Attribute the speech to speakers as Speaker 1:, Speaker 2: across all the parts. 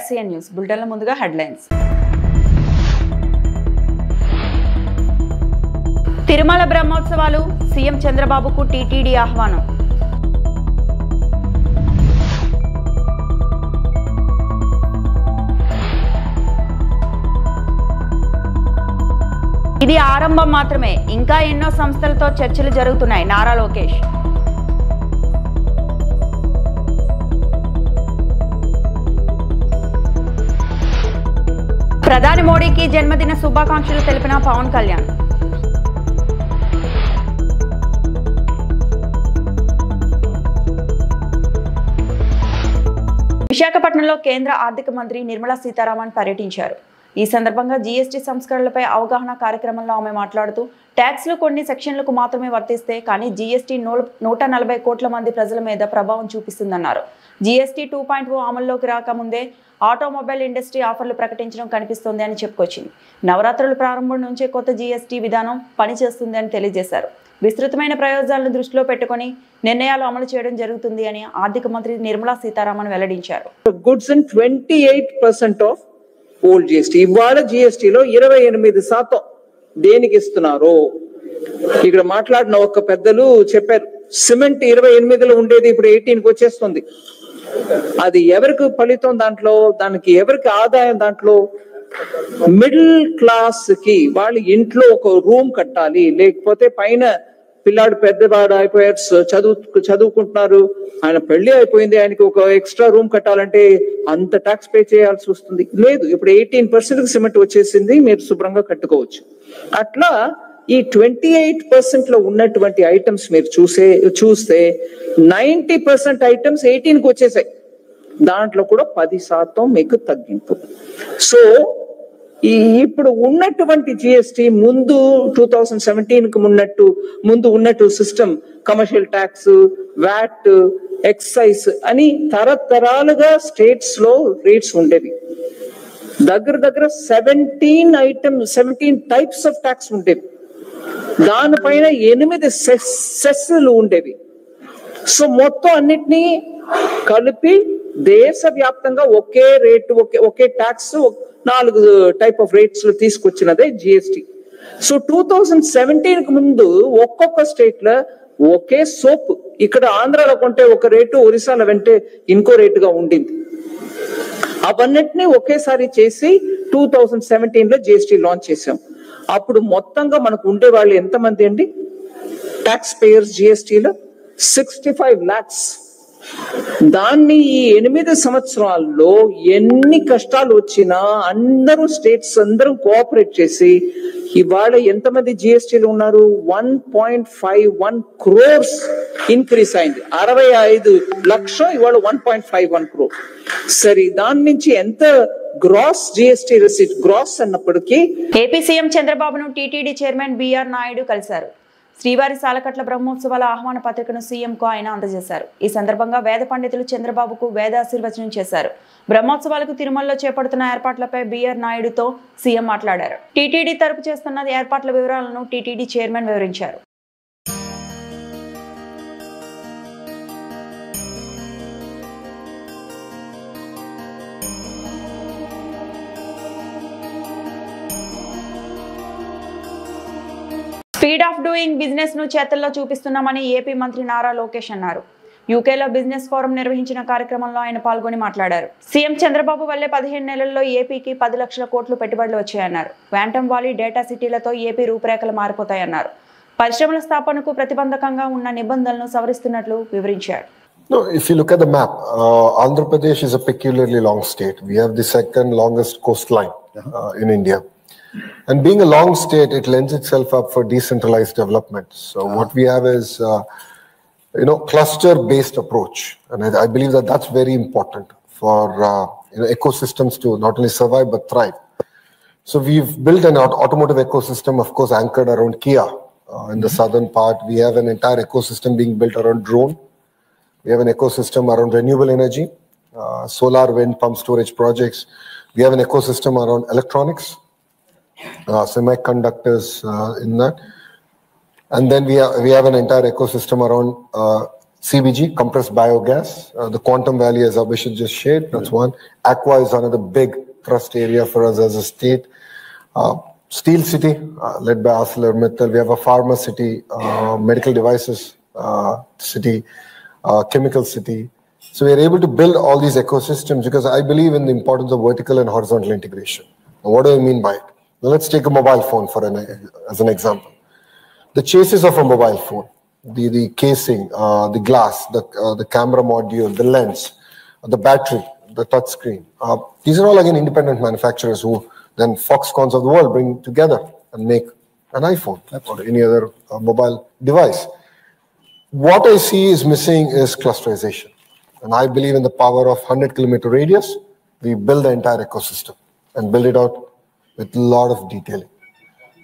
Speaker 1: SCN news బులెటిన్ల ముందుగా headlines. Tirumala బ్రహ్మోత్సవాలు CM చంద్రబాబుకు టీటీడీ ఆహ్వానం. ఇది ఆరంభం మాత్రమే, ఇంకా ఎన్నో సంస్థలతో చర్చలు జరుగుతున్నాయి. నారా లోకేష్. ప్రధాని మోడీకి జన్మదిన శుభాకాంక్షలు తెలిపిన పవన్ కళ్యాణ్. విశాఖపట్నంలో కేంద్ర ఆర్థిక మంత్రి నిర్మలా సీతారామన్ పర్యటించారు. ఈ సందర్భంగా జీఎస్టీ సంస్కరణలపై అవగాహన కార్యక్రమంలో ఆమె మాట్లాడుతూ ట్యాక్స్లు కొన్ని సెక్షన్లకు మాత్రమే వర్తిస్తే కానీ జీఎస్టీ 140 కోట్ల మంది ప్రజల మీద ప్రభావం చూపిస్తుందన్నారు. జీఎస్టీ 2.0 అమల్లోకి రాకముందే ఆటోమొబైల్ ఇండస్ట్రీ ఆఫర్లు ప్రకటించడం కనిపిస్తోంది అని చెప్పుకొచ్చింది. నవరాత్రుల ప్రారంభం నుంచే కొత్త జీఎస్టీ విధానం పనిచేస్తుంది అని తెలియజేశారు. విస్తృతమైన ప్రయోజనాలను దృష్టిలో పెట్టుకుని నిర్ణయాలు అమలు చేయడం జరుగుతుంది అని ఆర్థిక మంత్రి నిర్మలా సీతారామన్ వెల్లడించారు.
Speaker 2: Goods in 28% of old GST, ఇవాళ జిఎస్టీలో 28% దేనికి ఇస్తున్నారు? ఇక్కడ మాట్లాడిన ఒక పెద్దలు చెప్పారు, సిమెంట్ 28లో ఉండేది ఇప్పుడు 18కి వచ్చేస్తుంది. అది ఎవరికి ఫలితం? దాంట్లో దానికి ఎవరికి ఆదాయం? దాంట్లో మిడిల్ క్లాస్ కి వాళ్ళ ఇంట్లో ఒక రూమ్ కట్టాలి, లేకపోతే పైన పిల్లాడు పెద్దవాడు అయిపోయారు, చదువుకుంటున్నారు, ఆయన పెళ్లి అయిపోయింది, ఆయనకి ఒక ఎక్స్ట్రా రూమ్ కట్టాలంటే అంత ట్యాక్స్ పే చేయాల్సి వస్తుంది. లేదు, ఇప్పుడు 18% సిమెంట్ వచ్చేసింది, మీరు శుభ్రంగా కట్టుకోవచ్చు. అట్లా ఈ 28% లో ఉన్నటువంటి ఐటమ్స్ మీరు చూస్తే 90% ఐటమ్స్ 18కి వచ్చేసాయి. దాంట్లో కూడా 10% మీకు తగ్గింపు. సో ఇప్పుడు ఉన్నటువంటి జిఎస్టీ ముందు 2017కి ముందు ఉన్నట్టు system, commercial tax, VAT, excise అని తరతరాలుగా స్టేట్స్ లో రేట్స్ ఉండేవి. దగ్గర 17 టైప్స్ ఆఫ్ ట్యాక్స్ ఉండేవి. దానిపైన 8 సెస్లు ఉండేవి. సో మొత్తం అన్నిటినీ కలిపి దేశవ్యాప్తంగా ఒకే రేటు, ఒకే ట్యాక్స్ 4 టైప్ ఆఫ్ రేట్స్ తీసుకొచ్చినదే జిఎస్టి. సో 2017కి ముందు ఒక్కొక్క స్టేట్ లో ఒకే సోప్, ఇక్కడ ఆంధ్రాలో కొంటే ఒక రేటు, ఒరిస్సాలో వెంటే ఇంకో రేటుగా ఉండింది. అవన్నిటినీ ఒకేసారి చేసి 2017లో జిఎస్టి లాంచ్ చేసాం. అప్పుడు మొత్తంగా మనకు ఉండే వాళ్ళు ఎంతమంది అండి? ట్యాక్స్ పేయర్స్ జిఎస్టిలో 65 lakhs. దాన్ని ఈ 8 సంవత్సరాల్లో ఎన్ని కష్టాలు వచ్చినా అందరూ స్టేట్స్ అందరూ కోఆపరేట్ చేసి ఇవాళ ఎంతమంది జిఎస్టీలు ఉన్నారు? 1.51 crores ఇంక్రీస్ అయింది. 65 లక్షలు ఇవాళ 1.51 crore. సరే, దాని నుంచి ఎంత గ్రాస్ జిఎస్టీ రిసీట్? గ్రాస్ అన్నప్పటికీ
Speaker 1: ఏపీ సీఎం చంద్రబాబును టీటీడీ చైర్మన్ బిఆర్ నాయుడు కలిశారు. శ్రీవారి సాలకట్ల బ్రహ్మోత్సవాల ఆహ్వాన పత్రికను సీఎంకు ఆయన అందజేశారు. ఈ సందర్భంగా వేద పండితులు చంద్రబాబుకు వేదాశీర్వచనం చేశారు. బ్రహ్మోత్సవాలకు తిరుమలలో చేపడుతున్న ఏర్పాట్లపై బిఆర్ నాయుడుతో సీఎం మాట్లాడారు. టీటీడీ తరపు చేస్తున్న ఏర్పాట్ల వివరాలను టీటీడీ చైర్మన్ వివరించారు. స్పీడ్ ఆఫ్ డూయింగ్ బిజినెస్ ను చేతల్లో చూపిస్తున్నామని ఏపీ మంత్రి నారా లోకేష్ అన్నారు. యూకేలో బిజినెస్ ఫోరం నిర్వహించిన కార్యక్రమంలో ఆయన పాల్గొని మాట్లాడారు. సీఎం చంద్రబాబు వల్లే 15 నెలల్లో ఏపీకి 10 లక్షల కోట్లు పెట్టుబడులు వచ్చాయన్నారు. క్వాంటమ్ వాలీ, డేటా సిటీలతో ఏపీ రూపురేఖలు మారిపోతాయన్నారు. పరిశ్రమల స్థాపనకు ప్రతిబంధకంగా ఉన్న నిబంధనలను సవరిస్తున్నట్లు వివరించారు.
Speaker 3: No, if you look at the map, Andhra Pradesh is a peculiarly long state. We have the second longest coastline in India. And being a long state, it lends itself up for decentralized development. So what we have is, cluster-based approach. And I believe that that's very important for ecosystems to not only survive but thrive. So we've built an automotive ecosystem, of course, anchored around Kia. In the southern part, we have an entire ecosystem being built around drone. We have an ecosystem around renewable energy, solar, wind, pump storage projects. We have an ecosystem around electronics, semiconductors in that. And then we have an entire ecosystem around CBG, compressed biogas. The Quantum Valley, as Abhishek just shared, that's one. Aqua is another big thrust area for us as a state. Steel City, led by ArcelorMittal. We have a pharma city, medical devices city, chemical city. So we are able to build all these ecosystems because I believe in the importance of vertical and horizontal integration. Now, what do I mean by it? Now, let's take a mobile phone as an example. The chassis of a mobile phone, the casing, the glass, the camera module, the lens, the battery, the touch screen. These are all again independent manufacturers who then Foxcons of the world bring together and make an iPhone or any other mobile device. What I see is missing is clusterization. And I believe in the power of 100-kilometer radius. We build the entire ecosystem and build it out with a lot of detailing.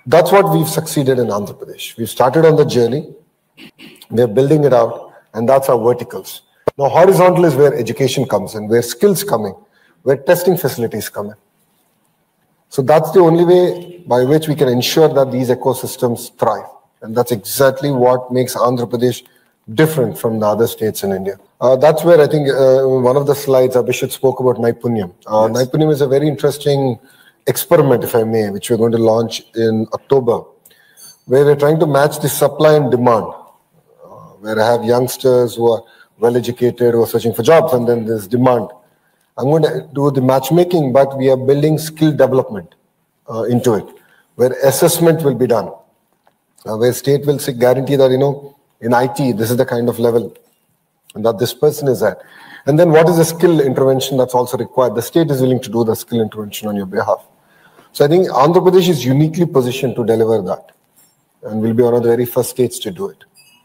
Speaker 3: That's what we've succeeded in Andhra Pradesh. We've started on the journey. We're building it out, and that's our verticals. Now, horizontal is where education comes in, where skills come in, where testing facilities come in. So that's the only way by which we can ensure that these ecosystems thrive. And that's exactly what makes Andhra Pradesh different from the other states in India. That's where I think one of the slides Abhishek spoke about Naipunyam. Yes. Naipunyam is a very interesting experiment, if I may, which we're going to launch in October, where we're trying to match the supply and demand, where I have youngsters who are well-educated, who are searching for jobs, and then there's demand. I'm going to do the matchmaking, but we are building skill development into it, where assessment will be done, where state will guarantee that, in IT, this is the kind of level that this person is at. And then what is the skill intervention that's also required? The state is willing to do the skill intervention on your behalf. So I think Andhra Pradesh is uniquely positioned to deliver that. And we'll be one of the very first states to do it.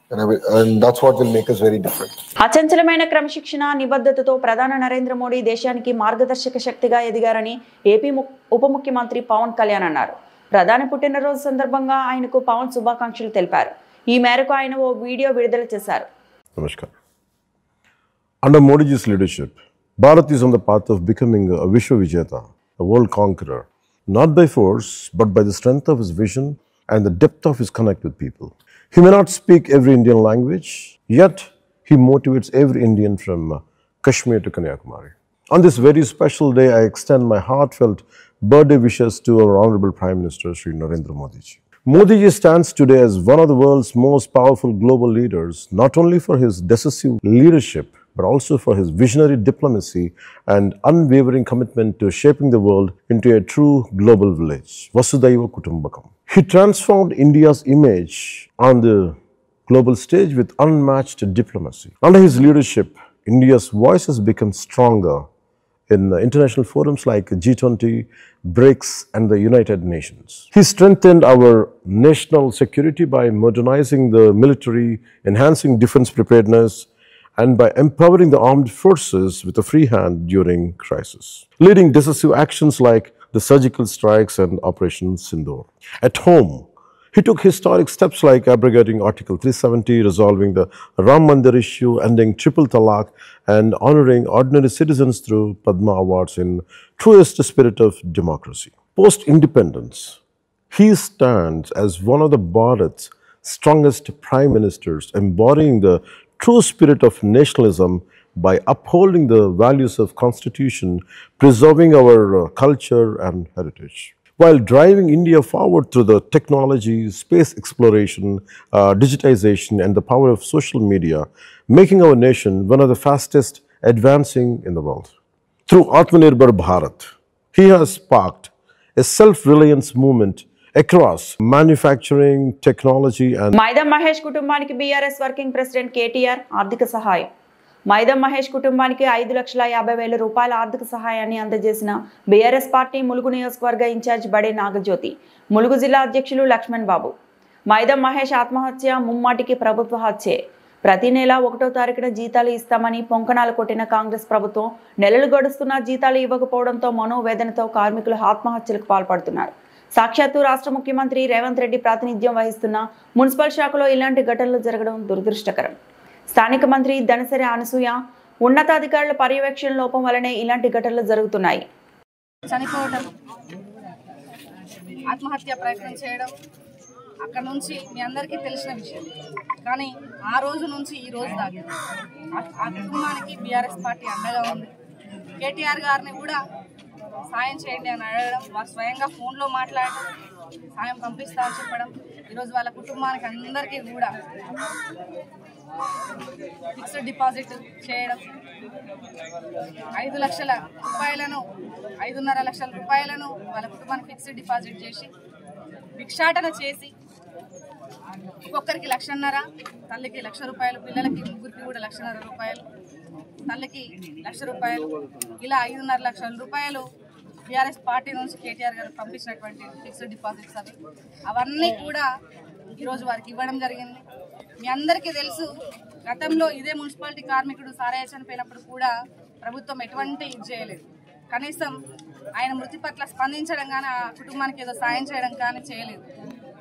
Speaker 3: And that's what will make us very different.
Speaker 1: అచంచలమైన క్రమశిక్షణ నిబద్ధతతో ప్రధాని నరేంద్ర మోడీ దేశానికి మార్గదర్శక శక్తిగా ఎదిగారని AP ఉప ముఖ్యమంత్రి పవన్ కళ్యాణ్ అన్నారు. ప్రధాని పుట్టినరోజు సందర్భంగా ఆయనకు పవన్ శుభాకాంక్షలు తెలిపారు. ఈ మేరకు ఆయన ఓ వీడియో విడుదల చేశారు.
Speaker 4: Namaskar. Under Modi's leadership, Bharat is on the path of becoming a Vishwa Vijeta, a world conqueror, not by force, but by the strength of his vision and the depth of his connect with people. He may not speak every Indian language, yet he motivates every Indian from Kashmir to Kanyakumari. On this very special day, I extend my heartfelt birthday wishes to our Honorable Prime Minister, Shri Narendra Modi ji. Modi ji stands today as one of the world's most powerful global leaders, not only for his decisive leadership, but also for his visionary diplomacy and unwavering commitment to shaping the world into a true global village. Vasudhaiva Kutumbakam. He transformed India's image on the global stage with unmatched diplomacy. Under his leadership, India's voice has become stronger in international forums like G20, BRICS, and the United Nations. He strengthened our national security by modernizing the military, enhancing defense preparedness, and by empowering the armed forces with a free hand during crisis, leading decisive actions like the surgical strikes and Operation Sindoor. At home, he took historic steps like abrogating Article 370, resolving the Ram Mandir issue, ending triple talaq, and honoring ordinary citizens through Padma Awards in truest spirit of democracy. Post-independence, he stands as one of the Bharat's strongest prime ministers, embodying the true spirit of nationalism by upholding the values of Constitution, preserving our culture and heritage, while driving India forward through the technology, space exploration, digitization, and the power of social media, making our nation one of the fastest advancing in the world. Through Atmanirbhar Bharat, he has sparked a self-reliance movement across manufacturing, technology, and
Speaker 1: మైదం Mahesh కుటుంబానికి BRS working president KTR ఆర్థిక సహాయం. మైదం మహేష్ కుటుంబానికి 5,50,000 రూపాయల ఆర్థిక సహాయాన్ని అందజేసిన BRS party Mulugu నియోజకవర్గ incharge బడే నాగజ్యోతి, ములుగు జిల్లా అధ్యక్షులు లక్ష్మణ్ బాబు. మైదం మహేష్ ఆత్మహత్య ముమ్మాటికి ప్రభుత్వ హత్యే. ప్రతి నెల 1వ తారీఖున జీతాలు ఇస్తామని పొంకణాలు కొట్టిన కాంగ్రెస్ ప్రభుత్వం నెలలు గడుస్తున్నా జీతాలు ఇవ్వకపోవడంతో మనోవేదనతో కార్మికులు ఆత్మహత్యలకు పాల్పడుతున్నారు. సాక్షాత్తు రాష్ట్ర ముఖ్యమంత్రి రేవంత్ రెడ్డి ప్రాతినిధ్యం వహిస్తున్న మున్సిపల్ శాఖలో ఇలాంటి ఘటనలు జరగడం దురదృష్టకరం. స్థానిక మంత్రి దనసరి అనసూయ ఉన్నతాధికారుల పర్యవేక్షణ లోపం వల్లనే ఇలాంటి ఘటనలు జరుగుతున్నాయి.
Speaker 5: చనిపోవడం, ఆత్మహత్య ప్రయత్నం చేయడం అక్కడ నుంచి మీ అందరికీ తెలిసిన విషయం. కానీ ఆ రోజు నుంచి ఈ రోజు దాకా ఆ కుటుంబానికి బీఆర్ఎస్ పార్టీ అండగా ఉంది. కేటీఆర్ గారిని కూడా సాయం చేయండి అని అడగడం, వారు స్వయంగా ఫోన్లో మాట్లాడడం, సాయం పంపిస్తామని చెప్పడం, ఈరోజు వాళ్ళ కుటుంబానికి అందరికీ కూడా ఫిక్స్డ్ డిపాజిట్ చేయడం, 5 లక్షల రూపాయలను 5.5 లక్షల రూపాయలను వాళ్ళ కుటుంబానికి ఫిక్స్డ్ డిపాజిట్ చేసి భిక్షాటన చేసి ఒక్కొక్కరికి 1,50,000, తల్లికి 1,00,000 రూపాయలు, పిల్లలకి ముగ్గురికి కూడా 1,50,000 రూపాయలు, తల్లికి 1,00,000 రూపాయలు, ఇలా 5.5 లక్షల రూపాయలు బీఆర్ఎస్ పార్టీ నుంచి కేటీఆర్ గారు పంపించినటువంటి ఫిక్స్డ్ డిపాజిట్స్ అవన్నీ కూడా ఈరోజు వారికి ఇవ్వడం జరిగింది. మీ అందరికీ తెలుసు, గతంలో ఇదే మున్సిపాలిటీ కార్మికుడు సారయ్య చనిపోయినప్పుడు కూడా ప్రభుత్వం ఎటువంటి ఇది చేయలేదు. కనీసం ఆయన మృతి పట్ల స్పందించడం కానీ, ఆ కుటుంబానికి ఏదో సాయం చేయడం కానీ చేయలేదు.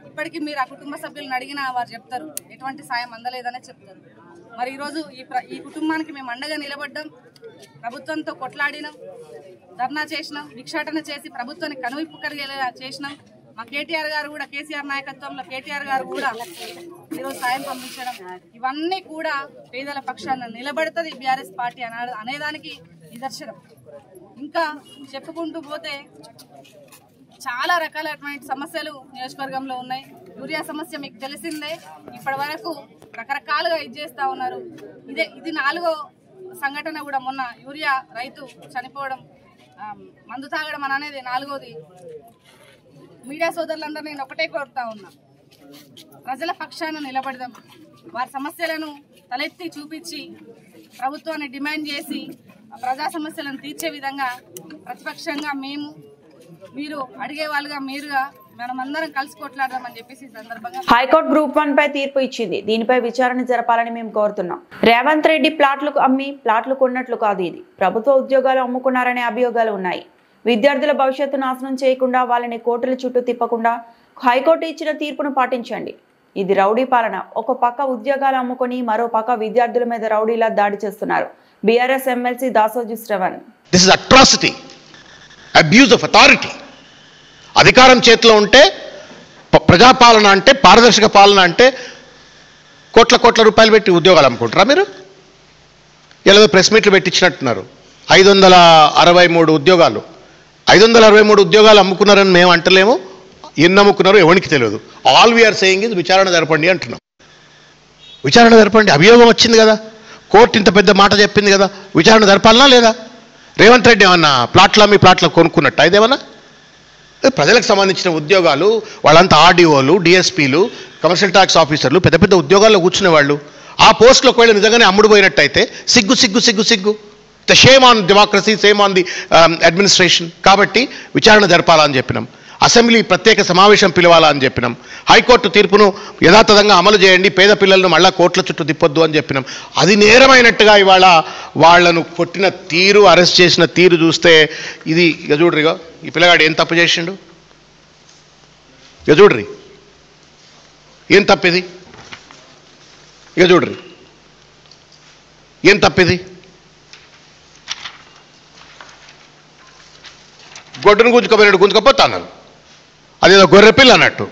Speaker 5: ఇప్పటికీ మీరు ఆ కుటుంబ సభ్యులను అడిగినా వారు చెప్తారు ఎటువంటి సాయం అందలేదనే చెప్తారు. మరి ఈరోజు ఈ కుటుంబానికి మేము అండగా నిలబడ్డాం, ప్రభుత్వంతో కొట్లాడినాం, ధర్నా చేసినాం, భిక్షాటన చేసి ప్రభుత్వాన్ని కనువిప్పు కలిగేలా చేసినాం. మా కేటీఆర్ గారు కూడా, కేసీఆర్ నాయకత్వంలో కేటీఆర్ గారు కూడా ఈరోజు సాయం పంపించడం, ఇవన్నీ కూడా పేదల పక్షాన నిలబడుతుంది బీఆర్ఎస్ పార్టీ అనేదానికి నిదర్శనం. ఇంకా చెప్పుకుంటూ పోతే చాలా రకాలైనటువంటి సమస్యలు నియోజకవర్గంలో ఉన్నాయి. యూరియా సమస్య మీకు తెలిసిందే, ఇప్పటి వరకు రకరకాలుగా ఇది చేస్తూ ఉన్నారు. ఇది 4వ సంఘటన కూడా. మొన్న యూరియా రైతు చనిపోవడం, మందు తాగడం అని అనేది 4వది. మీడియా సోదరులందరూ నేను ఒకటే కోరుతా ఉన్నా, ప్రజల పక్షాన నిలబడదాం, వారి సమస్యలను తలెత్తి చూపించి ప్రభుత్వాన్ని డిమాండ్ చేసి ప్రజా సమస్యలను తీర్చే విధంగా ప్రతిపక్షంగా మేము, మీరు అడిగే వాళ్ళుగా మీరుగా మనమందరం కలిసి కొట్లాడదామని చెప్పేసి సందర్భంగా
Speaker 1: హైకోర్టు గ్రూప్ 1 పై తీర్పు ఇచ్చింది. దీనిపై విచారణ జరపాలని మేము కోరుతున్నాం. రేవంత్ రెడ్డి ప్లాట్లకు అమ్మి ప్లాట్లు కొన్నట్లు కాదు, ఇది ప్రభుత్వ ఉద్యోగాలు అమ్ముకున్నారనే అభియోగాలు ఉన్నాయి. విద్యార్థుల భవిష్యత్తు నాశనం చేయకుండా వాళ్ళని కోర్టుల చుట్టూ తిప్పకుండా హైకోర్టు ఇచ్చిన తీర్పును పాటించండి. ఇది రౌడీ పాలన. ఒక పక్క ఉద్యోగాలు అమ్ముకొని మరో పక్క విద్యార్థుల మీద రౌడీలా దాడి చేస్తున్నారు BRS MLC Dasoju Shravan.
Speaker 6: This is atrocity, abuse of authority. అధికారం చేతిలో ఉంటే ప్రజాపాలన అంటే, పారదర్శక పాలన అంటే కోట్ల రూపాయలు పెట్టి ఉద్యోగాలు అమ్ముకుంటారా మీరు? ఇలా ప్రెస్ మీట్లు పెట్టించినట్టున్నారు. 563 ఉద్యోగాలు 563 ఉద్యోగాలు అమ్ముకున్నారని మేము అంటలేము. ఎన్ని అమ్ముకున్నారో ఎవరికి తెలియదు. ఆల్ వీఆర్ సేయింగ్ ఇది విచారణ జరపండి అంటున్నాం. విచారణ జరపండి. అభియోగం వచ్చింది కదా, కోర్టు ఇంత పెద్ద మాట చెప్పింది కదా, విచారణ జరపాలనా లేదా? రేవంత్ రెడ్డి ఏమన్నా ప్లాట్లు కొనుక్కున్నట్టు ఇదేమన్నా? ప్రజలకు సంబంధించిన ఉద్యోగాలు, వాళ్ళంతా ఆర్డీఓలు, డిఎస్పీలు, కమర్షియల్ ట్యాక్స్ ఆఫీసర్లు, పెద్ద ఉద్యోగాల్లో కూర్చునే వాళ్ళు. ఆ పోస్టులో ఒకవేళ నిజంగానే అమ్ముడుపోయినట్టయితే సిగ్గు. The shame on democracy, same on the administration. కాబట్టి విచారణ జరపాలని చెప్పినాం. అసెంబ్లీ ప్రత్యేక సమావేశం పిలవాలా అని చెప్పినాం. హైకోర్టు తీర్పును యథాతథంగా అమలు చేయండి, పేద పిల్లలను మళ్ళా కోర్టుల చుట్టూ తిప్పొద్దు అని చెప్పినాం. అది నేరమైనట్టుగా ఇవాళ వాళ్లను కొట్టిన తీరు, అరెస్ట్ చేసిన తీరు చూస్తే ఇది ఇక చూడ్రిగా, ఈ పిల్లగాడు ఏం తప్పు చేసిండు ఇక చూడ్రి, ఏం తప్పిది ఇక చూడ్రి, ఏం తప్పిది? గొడ్డును గుంజుకపోతా అన్నారు. అదేదో గొర్రెపిల్ల అన్నట్టు.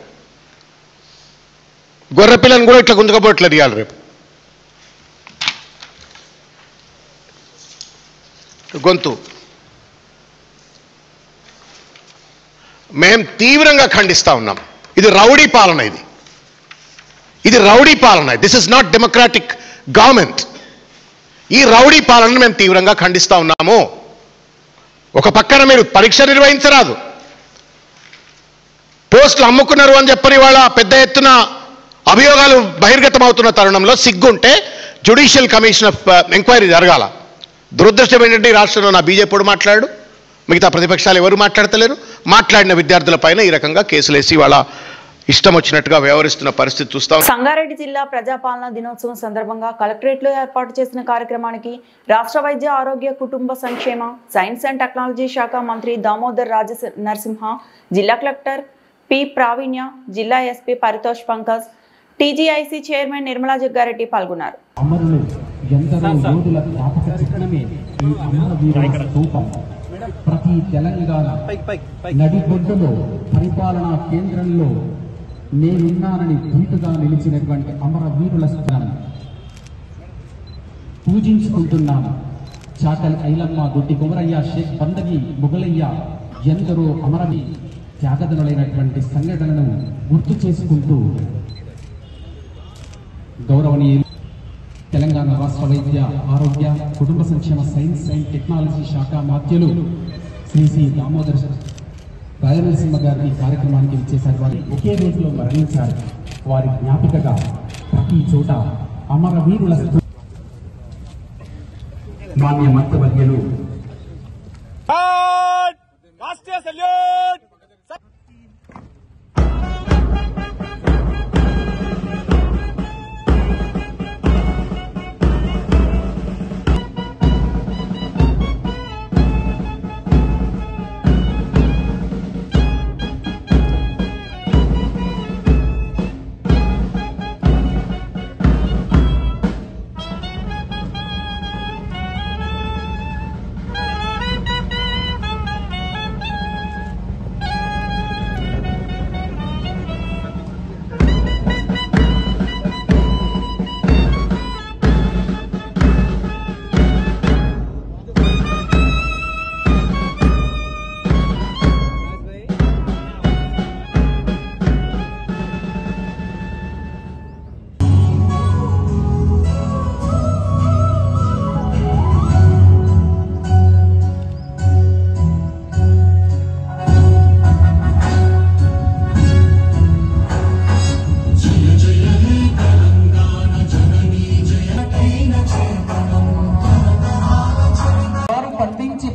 Speaker 6: గొర్రెపిల్లని కూడా ఇట్లా గుంజుకపోవట్లేదు ఇవాళ రేపు. గొంతు మేం తీవ్రంగా ఖండిస్తా ఉన్నాం. ఇది రౌడీ పాలన. ఇది రౌడీ పాలన. This is not democratic government. ఈ రౌడీ పాలనను మేము తీవ్రంగా ఖండిస్తా ఉన్నాము. ఒక పక్కన మీరు పరీక్ష నిర్వహించరాదు, పోస్టులు అమ్ముకున్నారు అని చెప్పని వాళ్ళ పెద్ద ఎత్తున అభియోగాలు బహిర్గతం అవుతున్న తరుణంలో సిగ్గుంటే జ్యుడిషియల్ కమిషన్ ఆఫ్ ఎంక్వైరీ జరగాల. దురదృష్టం ఏంటంటే ఈ రాష్ట్రంలో నా బీజేపీ మాట్లాడు, మిగతా ప్రతిపక్షాలు ఎవరు మాట్లాడతలేరు. మాట్లాడిన విద్యార్థులపైన ఈ రకంగా కేసులేసి వాళ్ళ ఇష్టం వచ్చినట్టుగా వ్యవహరిస్తున్న పరిస్థితి చూస్తాం.
Speaker 1: సంగారెడ్డి జిల్లా ప్రజాపాలన దినోత్సవం సందర్భంగా కలెక్టరేట్లో ఏర్పాటు చేసిన కార్యక్రమానికి రాష్ట్ర వైద్య ఆరోగ్య కుటుంబ సంక్షేమ సైన్స్ అండ్ టెక్నాలజీ శాఖ మంత్రి దామోదర్ రాజ నరసింహ, జిల్లా కలెక్టర్ పి ప్రావీణ్య, జిల్లా SP Paritosh Pankaj, TGIC chairman Nirmala Jaggareddy పాల్గొన్నారు.
Speaker 7: ప్రతి తెలంగాణ నడిబొడ్డులో పరిపాలనా కేంద్రంలో నేనున్నానని ధీటుగా నిలిచినటువంటి అమరవీరుల స్థానం పూజించుకుంటున్నాను. చాకలి ఐలమ్మ, దొడ్డి కుమరయ్య, షేక్ బందగి, ముగలయ్య, ఎందరో అమరవి త్యాగదనులైనటువంటి సంఘటనలను గుర్తు చేసుకుంటూ గౌరవనీయులు తెలంగాణ రాష్ట్ర వైద్య ఆరోగ్య కుటుంబ సంక్షేమ సైన్స్ అండ్ టెక్నాలజీ శాఖ మాత్యులు శ్రీ దామోదర్ రాజనరసింహ గారి ఈ కార్యక్రమానికి ఇచ్చేశారు. వారి ఒకే రోజులో మరణించారు. వారి జ్ఞాపికగా ప్రతి చోట అమరవీరుల మాన్య మంత్రివర్యులు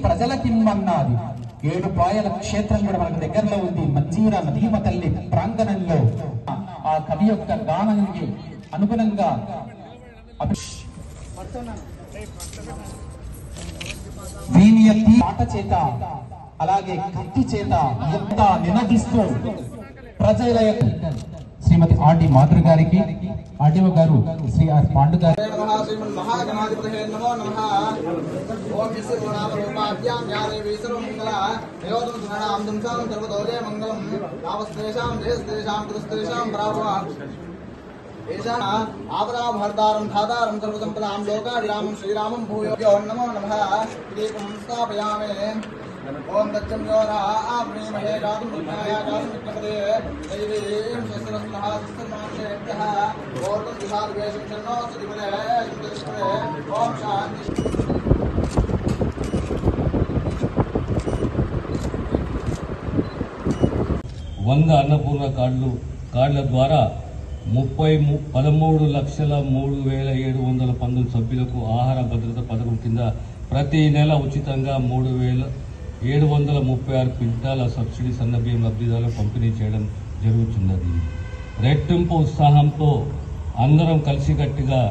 Speaker 7: ప్రజలకిమ్మన్నది. 7 పాయల క్షేత్రం కూడా మనకు దగ్గరలో ఉంది. మంజీర నదీమ తల్లి ప్రాంగణంలో ఆ కవి యొక్క గానానికి అనుగుణంగా మాట చేత అలాగే కత్తి చేత ఎంత నినదిస్తూ ప్రజల శ్రీమతి ఆర్డి మాధురి గారికి, ఆర్డీఓ గారు శ్రీ ఆర్ పాండు గారు
Speaker 8: आपदाभर्तारं धातारं सर्वसंपदां लोकाभिरामं श्रीरामं भूयो नमो नमः दीपं स्थापयामि। ओम तच्चम योरा आप्रीमहे गातुं विघ्नाय गातुं विघ्नपते दैवीं शस्त्रस्तः शस्त्रमांसेभ्यः ओर्तं दिशाद्वेषं शन्नो सुधिपते युद्धस्पते ओम शान्ति।
Speaker 9: వంద అన్నపూర్ణ కార్డుల ద్వారా 13,03,719 సభ్యులకు ఆహార భద్రత పథకం కింద ప్రతి నెల ఉచితంగా 3,736 క్వింటాల సబ్సిడీ సన్నబియ్యం లబ్ధిదారులకు పంపిణీ చేయడం జరుగుతున్నది. రెట్టింపు ఉత్సాహంతో అందరం కలిసికట్టుగా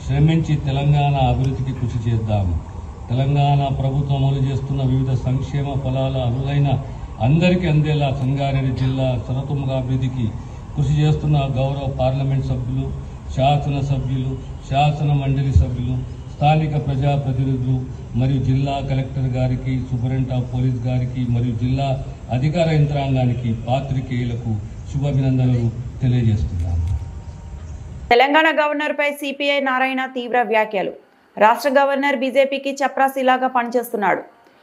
Speaker 9: శ్రమించి తెలంగాణ అభివృద్ధికి కృషి చేద్దాం. తెలంగాణ ప్రభుత్వం అమలు చేస్తున్న వివిధ సంక్షేమ ఫలాల అర్హులైన అందరికీ అందేలా సంగారెడ్డి జిల్లా సర్వతోముఖ అభివృద్ధికి కృషి చేస్తున్న గౌరవ పార్లమెంట్ సభ్యులు, శాసనసభ్యులు, శాసన మండలి సభ్యులు, స్థానిక ప్రజాప్రతినిధులు మరియు జిల్లా కలెక్టర్ గారికి, సూపరింటెండెంట్ ఆఫ్ పోలీస్ గారికి మరియు జిల్లా అధికార యంత్రాంగానికి, పాత్రికేయులకు శుభాభినందనలు తెలియజేస్తున్నాను.
Speaker 1: తెలంగాణ గవర్నర్పై సిపిఐ నారాయణ తీవ్ర వ్యాఖ్యలు. రాష్ట్ర గవర్నర్ బీజేపీకి చప్రాసీలాగా పనిచేస్తున్నాడు.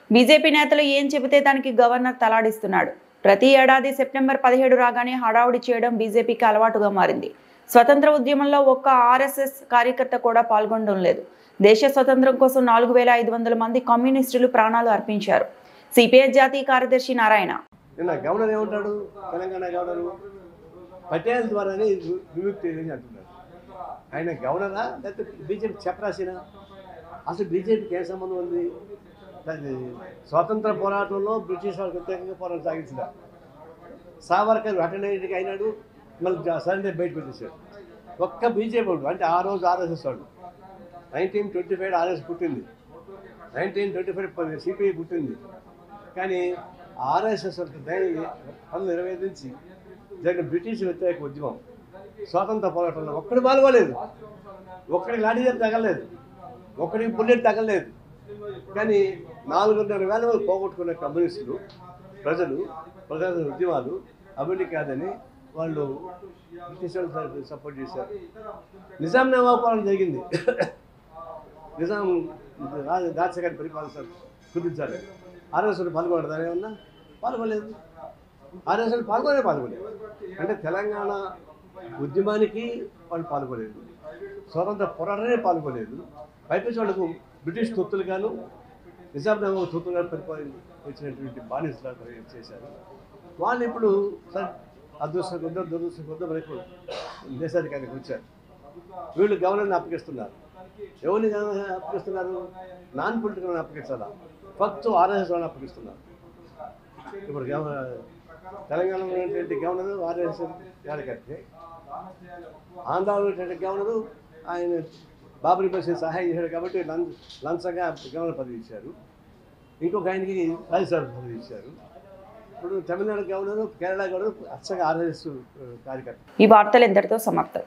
Speaker 1: బీజేపీ నేతలు ఏం చెబితే దానికి గవర్నర్ తలాడిస్తున్నాడు. ప్రతి ఏడాది సెప్టెంబర్ 17 రాగానే హడావుడి చేయడం బీజేపీకి అలవాటుగా మారింది. స్వతంత్ర ఉద్యమంలో ఒక్క ఆర్ఎస్ఎస్ కార్యకర్త కూడా పాల్గొనడం లేదు. దేశ స్వతంత్రం కోసం 4,500 మంది కమ్యూనిస్టులు ప్రాణాలు అర్పించారు. సిపిఐ జాతీయ కార్యదర్శి నారాయణ
Speaker 10: గవర్నర్ ఏమంటాడు? తెలంగాణ గవర్నర్ పటేల్ ద్వారానే విముక్తి అంటున్నాడు. ఆయన గవర్నరా లేకపోతే బీజేపీ చెప్పరాసినా? అసలు బీజేపీకి ఏ సంబంధం ఉంది? స్వాతంత్ర పోరాటంలో బ్రిటిష్ వాళ్ళకి వ్యతిరేకంగా పోరాటం సాగించిన సావర్కర్ అటెండెంట్కి అయినాడు, మళ్ళీ సరెండర్ బయట పెట్టేశాడు. ఒక్క బీజేపీ వాడు, అంటే ఆ రోజు ఆర్ఎస్ఎస్ వాడు. 1925 ఆర్ఎస్ పుట్టింది, 1925 సిపిఐ పుట్టింది. కానీ ఆర్ఎస్ఎస్ పనులు నిర్వహించి జరిగిన బ్రిటిష్ వ్యతిరేక ఉద్యమం స్వాతంత్ర పోరాటంలో ఒక్కడి పాల్గొలేదు, ఒక్కడికి లాఠీ తగలలేదు, ఒక్కడికి బుల్లెట్ తగలలేదు. కానీ 4,500,000 మంది పోగొట్టుకున్న కమ్యూనిస్టులు, ప్రజలు ఉద్యమాలు అభివృద్ధి కాదని వాళ్ళు బ్రిటిష్ వాళ్ళు సపోర్ట్ చేశారు. నిజాం నవాబ్ పాలన జరిగింది. నిజాం రాజశేఖర్ పరిపాలన కుదించాలి. ఆర్ఎస్ఎస్ పాల్గొనడం ఏమన్నా పాల్గొనలేదు. ఆర్ఎస్ఎస్ పాల్గొనలేదు. అంటే తెలంగాణ ఉద్యమానికి వాళ్ళు పాల్గొలేదు, స్వతంత్ర పోరాటమే పాల్గొలేదు. పైపేసి వాళ్ళకు బ్రిటిష్ తొత్తులుగాను నిజాం నవాబ్ తొత్తులుగా పరిపాలించినటువంటి బానిసలు చేశారు. వాళ్ళు ఇప్పుడు అదృష్టం కొద్దో దురదృష్టం కొద్దో మనకు దేశాధికారికి వచ్చారు. వీళ్ళు గవర్నర్ని అప్పగిస్తున్నారు. ఎవరిని అప్పగిస్తున్నారు? నాన్ పొలిటికల్ అప్పగించాలా, ఫక్త్ ఆర్ఎస్ఎస్ వాళ్ళని అప్పగిస్తున్నారు. ఇప్పుడు తెలంగాణలో ఉన్నటువంటి గవర్నరు ఆర్ఎస్ఎస్ కార్యకర్తే, ఆంధ్రాలో ఉన్నటువంటి గవర్నరు ఆయన బాబరీ మసీద్ సహాయం చేశాడు కాబట్టి లంచంగా గవర్నర్ పదవి ఇచ్చారు. ఇంకొక ఆయనకి రాజ్యసభ పదవి ఇచ్చారు. ఇప్పుడు తమిళనాడు గవర్నరు, కేరళ గవర్నరు అచ్చగా ఆర్ఎస్ఎస్ కార్యకర్త.
Speaker 1: ఈ వార్తలు ఎంతటితో సమాప్తం.